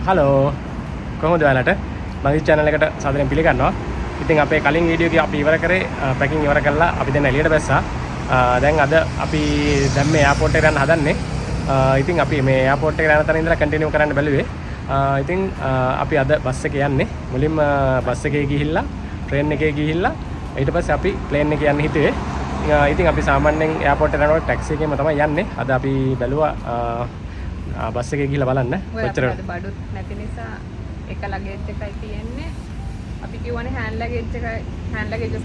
Hello කොහොමද ඔයාලට මගේ channel එකට සාදරයෙන් පිළිගන්නවා. ඉතින් අපේ කලින් වීඩියෝ එක අපි ඉවර කරේ පැකින් ඉවර කරලා අපි දැන් එළියට බැස්සා. දැන් අද අපි දැන් මේ එයාපෝට් එකට යන්න හදන්නේ. ඉතින් අපි මේ එයාපෝට් එකට යන තැන ඉඳලා කන්ටිනියු කරන්න බැලුවේ. ඉතින් අපි අද බස් එකේ යන්නේ. මුලින්ම බස් එකේ ගිහිල්ලා ට්‍රේන් එකේ ගිහිල්ලා ඊට පස්සේ අපි ප්ලේන් එකේ යන්න හිතුවේ. ඉතින් අපි සාමාන්‍යයෙන් එයාපෝට් එකට යනකොට ටැක්සි එකේම තමයි යන්නේ. අද අපි බැලුවා බස් එකේ ගිහිල්ලා බලන්න කොච්චර බඩුත් නැති නිසා එක ලගේජ් එකයි තියෙන්නේ. අපි කියවනේ හෑන්ඩ් ලගේජස්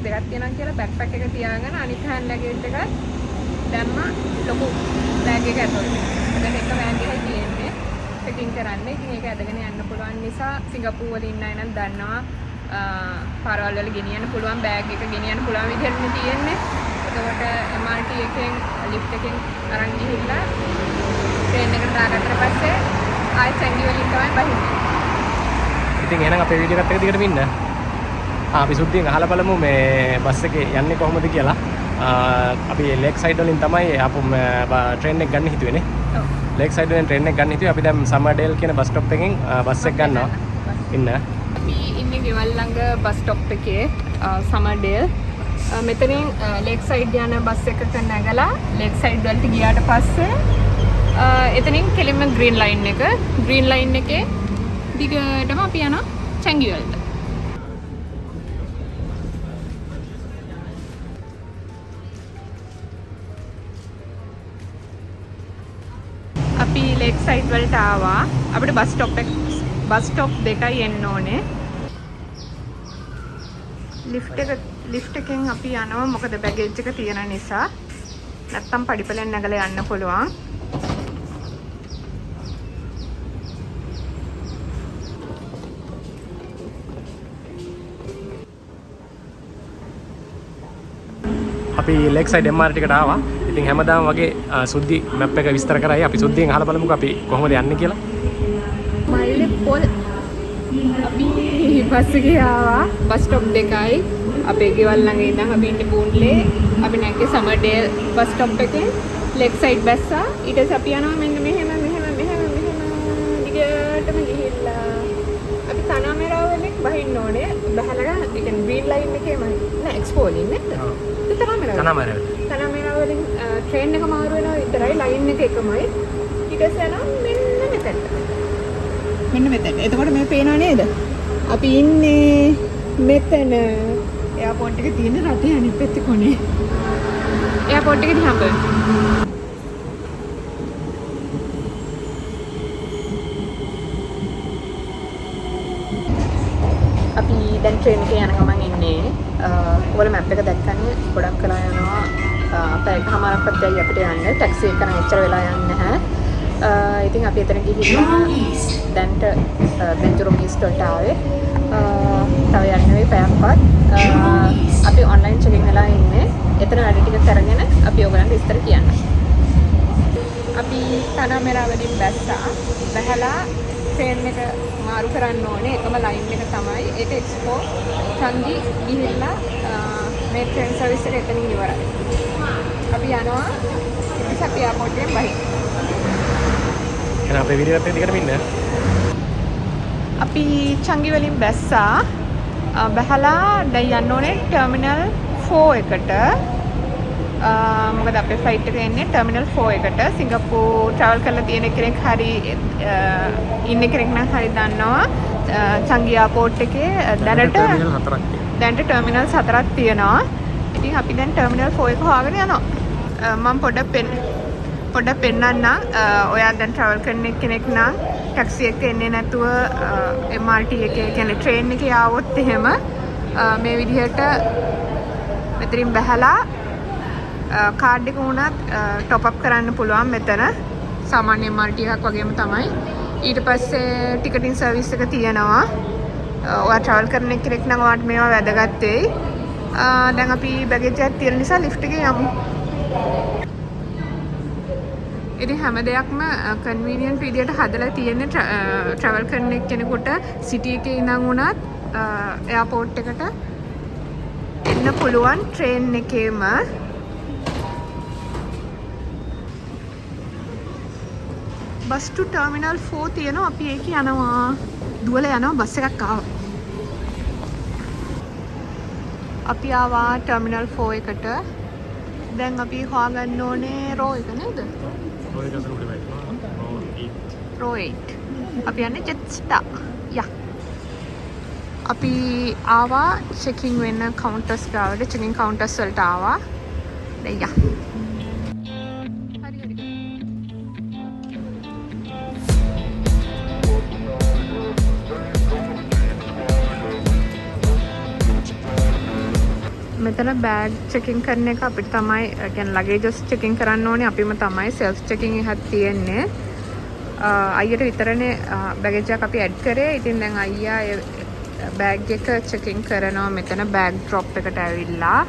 දෙකක් තියෙනවා කියලා බෑක්පැක් එක තියාගෙන අනිත් හෑන්ඩ් ලගේජ් එක දැම්මා ලොකු බෑග් එක ඇතුළේ. දැන් එක බෑග් එකයි තියෙන්නේ. චෙකින් කරන්නේ. ඉතින් ඒක ඇදගෙන යන්න පුළුවන් නිසා සිංගප්පූරු වල ඉන්න අය නම් දන්නවා පාරවල් වල ගෙනියන්න පුළුවන් බෑග් එක ගෙනියන්න පුළුවන් විදිහට තියෙන්නේ. එතකොට MRT එකෙන් ලිෆ්ට් එකෙන් අරන් ගිහිල්ලා ට්‍රේන් එකට දාගත්තට පස්සේ ආයෙත් සංගි වලින් තමයි බහින්නේ. ඉතින් එහෙනම් අපේ වීඩියෝ එකත් එක දිගටම ඉන්න. අපි සුද්ධියෙන් අහලා බලමු මේ බස් එකේ යන්නේ කොහොමද කියලා. අපි ලේක් සයිඩ් වලින් තමයි ආපු ට්‍රේන් එක ගන්න හිතුවේනේ. ඔව්. ලේක් සයිඩ් වලින් ට්‍රේන් එක ගන්න හිතුවේ. අපි දැන් සමර්ඩේල් කියන බස් ස්ටොප් එකෙන් බස් එක ගන්නවා. ඉන්න. අපි ඉන්නේ ගෙවල් ළඟ බස් ස්ටොප් එකේ සමර්ඩේල්. මෙතනින් ලේක් සයිඩ් යන බස් එකක නැගලා ලේක් සයිඩ් වලට ගියාට පස්සේ එතනින් කෙලින්ම ග්‍රීන් ලයින් එකේ දිගටම අපි යනවා චැංගි වලට. අපි ලේක් සයිඩ් වලට ආවා. අපිට බස් ස්ටොප් දෙකයි එන්න ඕනේ. ලිෆ්ට් එකෙන් අපි යනවා මොකද බෑගේජ් එක තියෙන නිසා. නැත්තම් පඩිපලෙන් නැගලා යන්න පුළුවන්. අපි ලේක් සයිඩ් MRT එකට ආවා. ඉතින් හැමදාම වගේ සුද්ධි මැප් එක විස්තර කරයි. අපි සුද්ධියෙන් අහලා බලමුකෝ අපි කොහොමද යන්නේ කියලා. මල්ලේ පොල් අපි බස් එකේ ආවා. බස් ස්ටොප් දෙකයි. අපේ ගෙවල් ළඟ ඉඳන් අපි ඉන්නේ බූන්ලේ. අපි නැග්ගේ සමර්ඩේල් බස් ස්ටොප් එකේ ලේක් සයිඩ් බැස්සා. ඊට පස්සේ අපි යනවා මෙන්න මෙහෙම දිගටම ගිහිල්ලා අපි තනාමෙරාව වලින් බහින්න ඕනේ. බහලා ඒ කියන්නේ ග්‍රීන් ලයින් එකේම නෑ එක්ස්පෝ වලින් නේද? තනාමෙරාව වලින් ට්‍රේන් එක මාරු වෙනවා විතරයි ලයින් එක එකමයි. ඊට පස්සේ යනවා මෙන්න මෙතන. එතකොට මේ පේනව නේද? අපි ඉන්නේ මෙතන. එයාපෝට් එක තියෙන රටේ අනිත් පැත්තේ කොනේ. එයාපෝට් එකේ දිහා බලන්න. අපි දැන් ට්‍රේන් එකේ යන ගමන් ඉන්නේ. ඔයාලා මැප් එක දැක්කන්නේ ගොඩක් කලා යනවා. පැය එකමාරක් පස්සේ අපිට යන්න ටැක්සි එක නම් එච්චර වෙලා යන්නේ නැහැ. ඉතින් අපි එතන ගිහිල්ලා දැන් ජුරුම් ඊස්ට් වලට ආවේ. තව යන්න වෙයි පැයක්වත්. අපි ඔන්ලයින් චෙකින් වෙලා ඉන්නේ. එතන වැඩ ටික කරගෙන අපි ඔයගලන්ට විස්තර කියන්න. අපි තනාමෙරා වලින් බැස්සා. බහලා ට්‍රේන් එක මාරු කරන්න ඕනේ. එකම ලයින් එක තමයි. ඒක එක්ස්පෝ චංගි ගිහිල්ලා මේ ට්‍රේන් සර්විස් එක එතනින් ඉවරයි. අපි යනවා ඉතින් එයාපෝට් එකෙන් බහින්න. එහෙනම් අපේ වීඩියෝ එකත් දිගටම ඉන්න. අපි චංගි වලින් බැස්සා. බහලා දැන් යන්න ඕනේ ටර්මිනල් 4 එකට. මොකද අපේ ෆ්ලයිට් එක එන්නේ ටර්මිනල් 4 එකට. සිංගප්පූරු ට්‍රැවල් කරලා තියෙන කෙනෙක් හරි ඉන්න කෙනෙක් නම් හරි දන්නවා. චංගි එයාපෝට් එකේ දැනට ටර්මිනල් 4ක් තියෙනවා. ඉතින් අපි දැන් ටර්මිනල් 4 එක හොයාගෙන යනවා. මම පොඩ්ඩක් පෙන්නන්නම්. ඔයා දැන් ට්‍රැවල් කරන කෙනෙක් නම් ටැක්සි එක එන්නේ නැතුව MRT එකේ කියන්නේ ට්‍රේන් එකේ ආවොත් එහෙම මේ විදිහට මෙතනින් බහලා කාඩ් එක උනත් টොප් අප් කරන්න පුළුවන් මෙතන. සාමාන්‍ය MRT එකක් වගේම තමයි. ඊට පස්සේ ටිකටින් සර්විස් එක තියෙනවා. ඔයා ට්‍රැවල් කරන කෙනෙක් නම් ඔයාට මේවා වැදගත් වෙයි. දැන් අපි බෑගේජ් එකක් තියෙන නිසා ලිෆ්ට් එකේ යමු. ඉතින් හැම දෙයක්ම කන්වීනියන්ට් විදියට හදලා තියෙන්නේ ට්‍රැවල් කරන කෙනෙකුට සිටි එකේ ඉඳන් උනත් එයාපෝට් එකට එන්න පුළුවන් ට්‍රේන් එකේම. බස් ටු ටර්මිනල් 4 තියෙනවා. අපි ඒක යනවා. දුවලා යනවා බස් එකක් ආවා. අපි ආවා ටර්මිනල් 4 එකට. දැන් අපි හොයාගන්න ඕනේ රෝ එක නේද? රෝ 8. අපි යන්නේ ජෙට්ස්ටා. යා. අපි ආවා චෙකින් වෙන්න කවුන්ටර්ස් ගාවට. චෙකින් කවුන්ටර්ස් වලට ආවා. දැන් යා. මෙතන බෑග් චෙකින් කරන එක අපිට තමයි කියන්නේ ලගේජස් චෙකින් කරන්න ඕනේ අපිම තමයි සෙල්ෆ් චෙකින් එකක් තියෙන්නේ. අයියට විතරනේ බෑගේජ් එක අපි ඇඩ් කරේ. ඉතින් දැන් අයියා බෑග් එක චෙකින් කරනවා මෙතන බෑග් ඩ්‍රොප් එකට ඇවිල්ලා.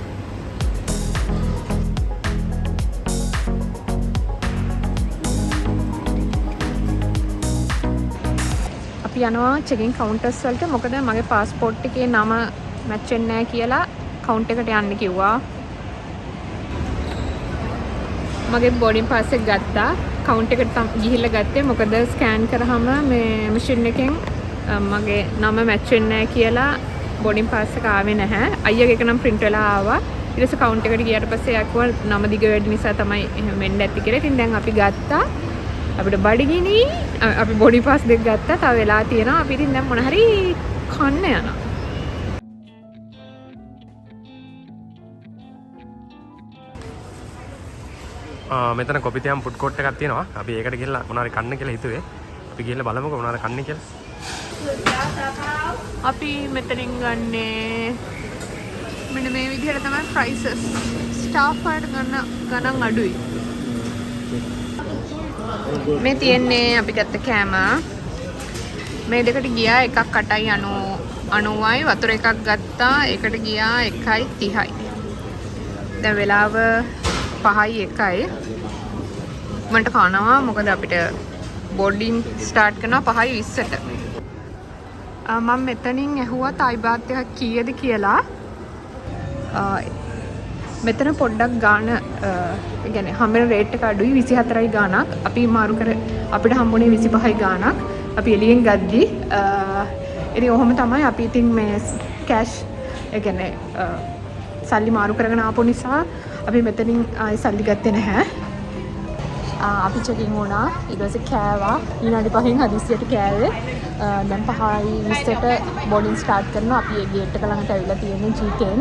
අපි යනවා චෙකින් කවුන්ටර්ස් වලට. මොකද මගේ පාස්පෝර්ට් එකේ නම මැච් වෙන්නේ නැහැ කියලා කවුන්ට් එකට යන්න කිව්වා. මගේ බෝඩින් පාස් එක ගත්තා. කවුන්ට් එකට ගිහිල්ලා ගත්තේ මොකද ස්කෑන් කරාම මේ මැෂින් එකෙන් මගේ නම මැච් වෙන්නේ නැහැ කියලා බෝඩින් පාස් එක ආවේ නැහැ. අයියාගේ එක නම් print වෙලා ආවා. ඊට පස්සේ කවුන්ට් එකට ගියාට පස්සේ යාකුවා නම දිග වැඩි නිසා තමයි එහෙම වෙන්න ඇති කියලා. ඉතින් දැන් අපි ගත්තා. අපිට බඩගිනි අපි බෝඩින් පාස් දෙක ගත්තා. තව වෙලා තියෙනවා. අපි ඉතින් දැන් මොන හරි කන්න යනවා. මෙතන කොපිතියම් ෆුඩ් කෝට් එකක් තියෙනවා. අපි ඒකට ගිහලා මොනවාරි කන්න කියලා හිතුවේ. අපි ගිහලා බලමුකෝ මොනවාරි කන්නේ කියලා. අපි මෙතනින් ගන්නේ මෙන්න මේ විදිහට තමයි prices. staff වලට ගණන් අඩුයි. මේ තියන්නේ අපි ගත්ත කෑම. මේ දෙකට ගියා එකක් 8.90යි වතුර එකක් ගත්තා. ඒකට ගියා 1.30යි. දැන් වෙලාව 5:01යි. මන්ට කනවා මොකද අපිට බෝඩින් ස්ටාර්ට් කරනවා 5:20ට. මම මෙතනින් ඇහුවා තායි බාත් එකක් කීයද කියලා. මෙතන පොඩ්ඩක් ගාන يعني හැමෙන් රේට් එක අඩුයි 24යි ගානක්. අපි මාරු කර අපිට හම්බුනේ 25යි ගානක්. අපි එළියෙන් ගද්දි ඉතින් ඔහොම තමයි අපි ඉතින් මේ කෑෂ් يعني සල්ලි මාරු කරගෙන ආපු නිසා අපි මෙතනින් ආයි සල්ලි ගත්තේ නැහැ. අපි චෙකින් වුණා. ඊට පස්සේ කෑවා. විනාඩි 5න් හදිස්සියට කෑවේ. දැන් 5:20ට බෝඩින් ස්ටාර්ට් කරනවා. අපි ඒ ගේට් එක ළඟට ඇවිල්ලා තියෙන්නේ G10.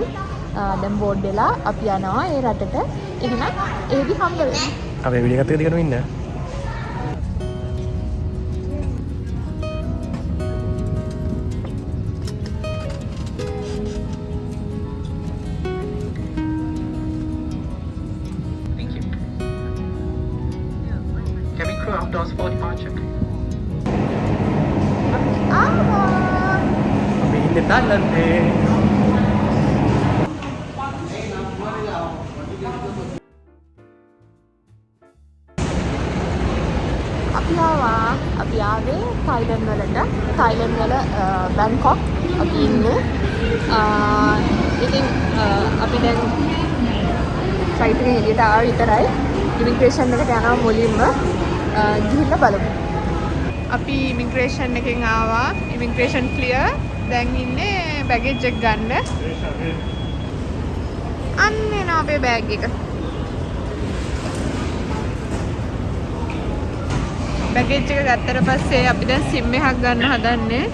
දැන් බෝඩ් වෙලා අපි යනවා ඒ රටට. එහෙනම් ඒදි හම්බ වෙනවා. අපි වීඩියෝ එකත් එක්ක දිගටම ඉන්න. Outdoors for departure. අපි ඉන්නේ තායිලන්තේ. අපි ආවේ තායිලන්ත වලට. තායිලන්ත වල බැංකොක් අපි ඉන්නේ. ඉතින් අපි දැන් ෆ්ලයිට් එකේ එළියට ආවා විතරයි. ඉමිග්‍රේෂන් එකට යනවා මුලින්ම. ගිහිල්ලා බලමු. අපි ඉමිග්‍රේෂන් එකෙන් ආවා. Immigration clear. දැන් ඉන්නේ බෑගේජ් එක ගන්න. අන්න එනවා අපේ බෑග් එක. බෑගේජ් එක ගත්තට පස්සේ අපි දැන් SIM එකක් ගන්න හදන්නේ.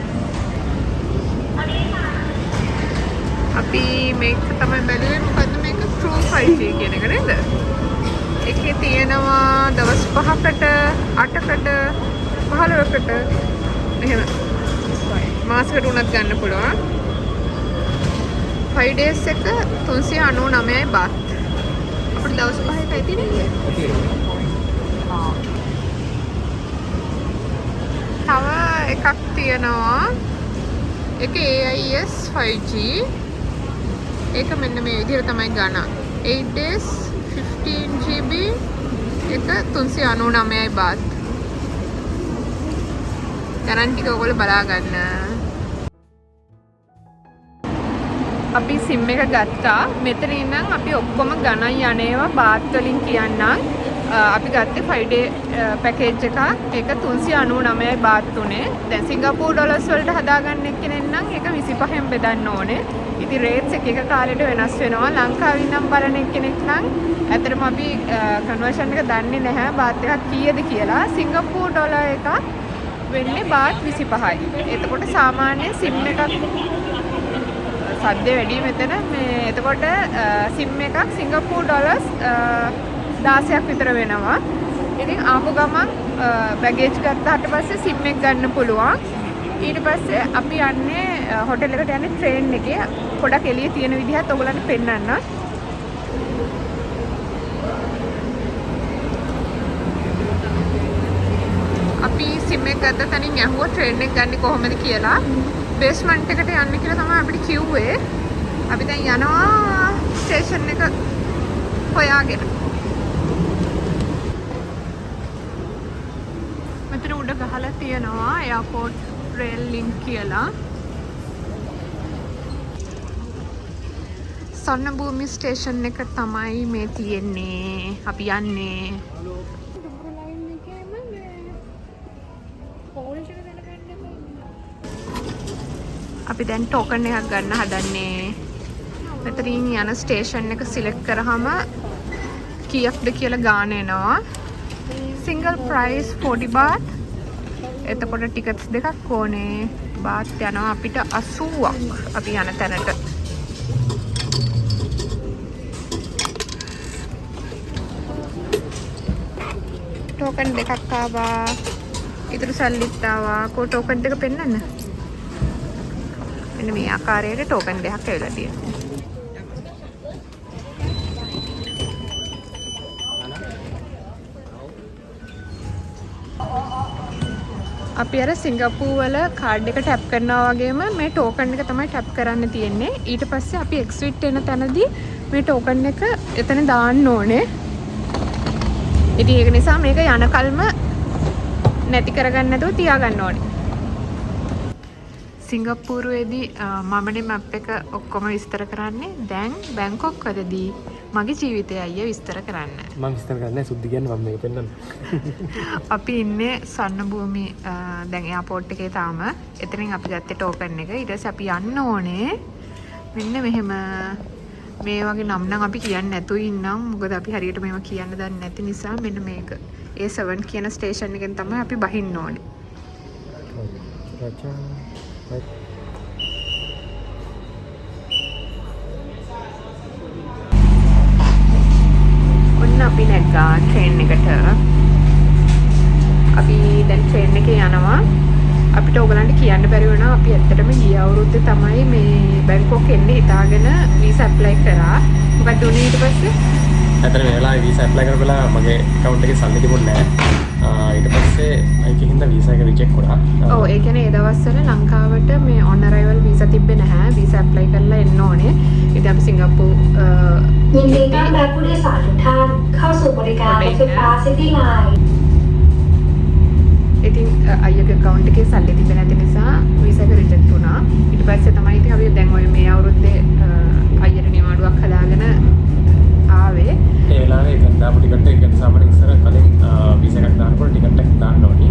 අපි මේක තමයි බැලුවේ. මොකද්ද මේක? True 5G කියන එක නේද? එකේ තියෙනවා දවස් 5කට 8කට 15කට එහෙම මාසෙකට උනත් ගන්න පුළුවන්. 5 days එක 399යි බාත්. අපිට දවස් 5යි තියෙන්නේ. තව එකක් තියෙනවා. ඒකේ AIS 5G. ඒක මෙන්න මේ විදිහට තමයි ගන්න. 8 days 15GB එක 399යි බාත්. ගණන් ටික ඔයගොල්ලෝ බලා ගන්න. අපි SIM එක ගත්තා. මෙතන ඉඳන් අපි ඔක්කොම ගණන් යන්නේවා බාත් වලින් කියන්නම්. අපි ගත්තේ 5 day පැකේජ් එකක්. ඒක 399යි බාත් උනේ. දැන් සිංගප්පූර් ඩොලර්ස් වලට හදාගන්න එක්කෙනෙක් නම් ඒක 25න් බෙදන්න ඕනේ. ඉතින් රේට්ස් එක කාලෙට වෙනස් වෙනවා. ලංකාවින් නම් බලන එක්කෙනෙක් නම් ඇත්තටම අපි කන්වර්ෂන් එක දන්නේ නැහැ බාත් එකක් කීයද කියලා. සිංගප්පූර් ඩොලර් එකක් වෙන්නේ බාත් 25යි. එතකොට සාමාන්‍ය සිම් එකක් සද්ද වැඩි මෙතන මේ එතකොට සිම් එකක් සිංගප්පූර් ඩොලර්ස් 16ක් විතර වෙනවා. ඉතින් ආපු ගමන් බැගේජ් ගත්තාට පස්සේ සිම් එක ගන්න පුළුවන්. ඊට පස්සේ අපි යන්නේ හොටෙල් එකට යන්නේ ට්‍රේන් එකේ. පොඩක් එළිය තියෙන විදිහත් ඔයගලන්ට පෙන්නන්න. අපි සිම් එක ගත්ත තැනින් ඇහුවා ට්‍රේන් එක ගන්න කොහොමද කියලා. බේස්මන්ට් එකට යන්න කියලා තමයි අපිට කිව්වේ. අපි දැන් යනවා ස්ටේෂන් එක හොයාගෙන. මෙතන උඩ ගහලා තියෙනවා එයාපෝට් රේල් ලින්ක් කියලා. සොන්නභූමි ස්ටේෂන් එක තමයි මේ තියෙන්නේ. අපි යන්නේ. අපි දැන් ටෝකන් එකක් ගන්න හදන්නේ. මෙතනින් යන ස්ටේෂන් එක සිලෙක්ට් කරාම කීයක්ද කියලා ගාන එනවා. Single price 40 bath. එතකොට ටිකට්ස් දෙකක් ඕනේ. බාත් යනවා අපිට 80ක් අපි යන තැනට. ටෝකන් දෙකක් ආවා. ඊටු සල්ලිත් ආවා. කො ටෝකන් දෙක පෙන්නන්න. මෙන්න මේ ආකාරයට ටෝකන් දෙකක් ඇවිල්ලා තියෙනවා. අපි අර සිංගප්පූර් වල කාඩ් එක ටැප් කරනවා වගේම මේ ටෝකන් එක තමයි ටැප් කරන්න තියෙන්නේ. ඊට පස්සේ අපි එක්සිට් වෙන තැනදී මේ ටෝකන් එක එතන දාන්න ඕනේ. ඉතින් ඒක නිසා මේක යන කල්ම නැති කරගන්න නැතුව තියාගන්න ඕනේ. සිංගප්පූරුවේදී මමනේ මැප් එක ඔක්කොම විස්තර කරන්නේ. දැන් බැංකොක් වලදී මගේ ජීවිතය අයියා විස්තර කරන්න. මම විස්තර කරන්නේ සුද්ධි කියන්නේ මම මේක පෙන්නන්න. අපි ඉන්නේ සොන්නභූමි දැන් එයාපෝට් එකේ තාම. එතනින් අපි ගත්තේ ටෝකන් එක. ඊට පස්සේ අපි යන්න ඕනේ මෙන්න මෙහෙම මේ වගේ නම් නම් අපි කියන්නේ නැතුව ඉන්නම්. මොකද අපි හරියට මේව කියන්න දන්නේ නැති නිසා මෙන්න මේක A7 කියන ස්ටේෂන් එකෙන් තමයි අපි බහින්න ඕනේ. ඔන්න අපි නැග්ගා ට්‍රේන් එකට. අපි දැන් ට්‍රේන් එකේ යනවා. අපිට ඕගලන්ට කියන්න බැරි වුණා අපි ඇත්තටම ගිය අවුරුද්දේ තමයි මේ බැංකොක් එන්නේ හිතාගෙන වීසා ඇප්ලයි කරා. මොකද උනේ ඊට පස්සේ? ඇත්තට මේ වෙලාවේ වීසා ඇප්ලයි කරපුවා මගේ account එකේ සල්ලි තිබුණේ නැහැ. ඊට පස්සේ ඒකෙන් හින්දා වීසා එක රිජෙක්ට් වුණා. ඔව් ඒ කියන්නේ ඒ දවස්වල ලංකාවට මේ on arrival වීසා තිබ්බේ නැහැ. වීසා ඇප්ලයි කරලා එන්න ඕනේ. ඉතින් අපි සිංගප්පූර් ยินดีต้อนรับผู้โดยสารทุกท่านเข้าสู่บริการรถไฟฟ้าซิตี้ไลน์ ඉතින් අයියාගේ account එකේ සල්ලි තිබෙන්නේ නැති නිසා වීසා එක රිජෙක්ට් වුණා. ඊට පස්සේ තමයි ඉතින් අපි දැන් ඔය මේ අවුරුද්දේ අයියට නිවාඩුවක් හදාගෙන ආවේ. ඒ වෙලාවේ ඒක දාපු ටිකට් එක ගැන සාමාන්‍යයෙන් ඉස්සර කලින් වීසා එකක් දානකොට ටිකට් එකක් දාන්න ඕනි.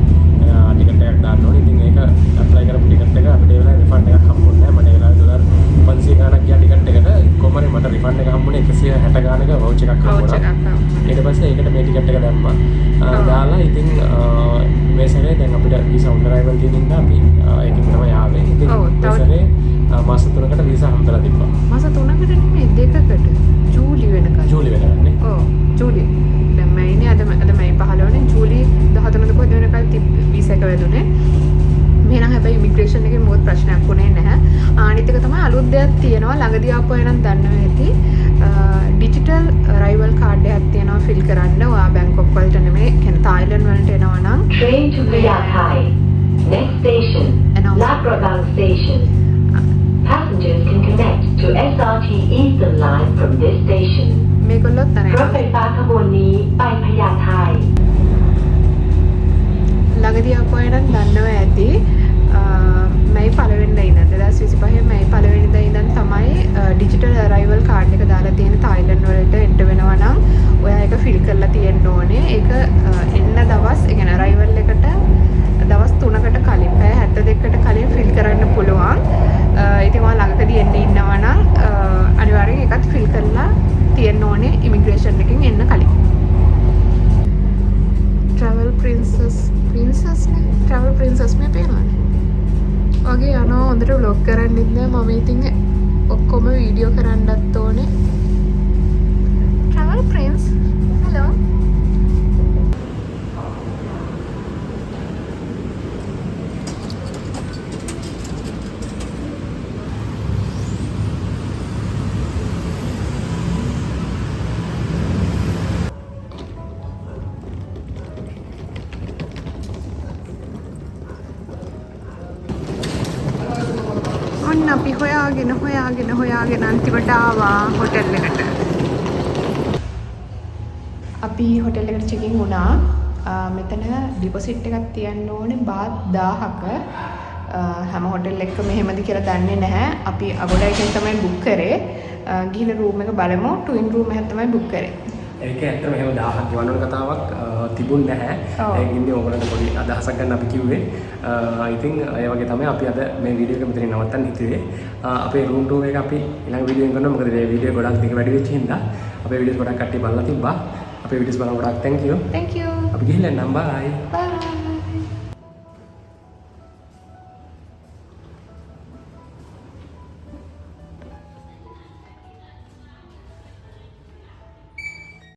ටිකට් එකක් දාන්න ඕනි. ඉතින් ඒක ඇප්ලයි කරපු ටිකට් එක අපිට ඒ වෙලාවේ රිෆන්ඩ් එකක් හම්බුනේ නැහැ. මට ඒ වෙලාවේ $500 ගාණක් ගියා ටිකට් එකට. කොහමද මට රිෆන්ඩ් එක හම්බුනේ 160 ගාණක වවුචර් එකක් හම්බුණා. ඊට පස්සේ ඒකට මේ ටිකට් එක දැම්මා. දාලා ඉතින් මේ සැරේ දැන් අපිට වීසා on arrival තියෙන නිසා අපි ඒකෙන් තමයි ආවේ. ඉතින් මේ සැරේ මාස 3කට වීසා හම්බලා තිබ්බා. මාස 3කට නෙමෙයි 2කට. ජූලි වෙනකන්. ජූලි වෙනකන් නේ. ඔව් ජූලි. දැන් මම ඉන්නේ අද 15 වෙනි ජූලි 14 කොහෙද වෙනකන් වීසා එක වැදුනේ. මෙහෙනම් හැබැයි ඉමිග්‍රේෂන් එකේ මොකද ප්‍රශ්නයක් වුණේ නැහැ. අනිත් එක තමයි අලුත් දෙයක් තියෙනවා. ළඟදී ආපු අය නම් දන්නවා ඇති. ඩිජිටල් අරයිවල් කාඩ් එකක් තියෙනවා ෆිල් කරන්න. ඔයා බැංකොක් වලට නෙමෙයි කියන තායිලන්ඩ් වලට එනවා නම් Train to Phrayathai. Next station, Labrador Station. Passengers can connect to SRT Eastern Line from this station. මේගොල්ලොත් รถไฟ තරයි. ฟ้าขบวนนี้ไปพญาไท ළඟදී ආපු අය නම් දන්නවා ඇති. මයි පළවෙනිදා ඉඳන් 2025 මයි පළවෙනිදා ඉඳන් තමයි ඩිජිටල් අරයිවල් කාඩ් එක දාලා තියෙන තායිලන්ඩ් වලට එන්ටර් වෙනවා නම් ඔයා ඒක ෆිල් කරලා තියෙන්න ඕනේ. ඒක එන්න දවස් ඒ කියන්නේ අරයිවල් එකට දවස් 3කට කලින් පැය 72කට කලින් ෆිල් කරන්න පුළුවන්. ඉතින් ඔයා ළඟකදී එන්න ඉන්නවා නම් අනිවාර්යෙන් ඒකත් ෆිල් කරලා තියෙන්න ඕනේ ඉමිග්‍රේෂන් එකෙන් එන්න කලින්. travel princess නේ travel princess මේ පේනවනේ. වගේ යනවා හොඳට vlog කරන්න ඉන්නේ මම ඉතින් ඔක්කොම වීඩියෝ කරන්නත් ඕනේ. travel prince hello ඔන්න අපි හොයාගෙන අන්තිමට ආවා හොටෙල් එකට. අපි හොටෙල් එකට චෙකින් වුණා. මෙතන ඩිපොසිට් එකක් තියන්න ඕනේ බාත් 1000ක. හැම හොටෙල් එකකම එහෙමද කියලා දන්නේ නැහැ. අපි අගොඩ එකෙන් තමයි බුක් කරේ. ගිහින් රූම් එක බලමු. ට්වින් රූම් එකක් තමයි බුක් කරේ. ඒක ඇත්තටම එහෙම 1000ක් ගෙවන්න ඕන කතාවක් තිබුණ නැහැ. ඒක ඉන්නේ ඕගොල්ලන්ට පොඩි අදහසක් ගන්න අපි කිව්වේ. ඉතින් ඒ වගේ තමයි අපි අද මේ වීඩියෝ එක මෙතනින් නවත්තන්න හිතුවේ. අපේ රූම් ටූර් එක අපි ඊළඟ වීඩියෝ එකෙන් කරනවා. මොකද මේ වීඩියෝ ගොඩක් දිග වැඩි වෙච්ච හින්දා අපේ වීඩියෝස් ගොඩක් කට්ටිය බලලා තිබ්බා. අපේ වීඩියෝස් බලන ගොඩක් thank you. Thank you. අපි ගිහින් එන්නම් bye. Bye.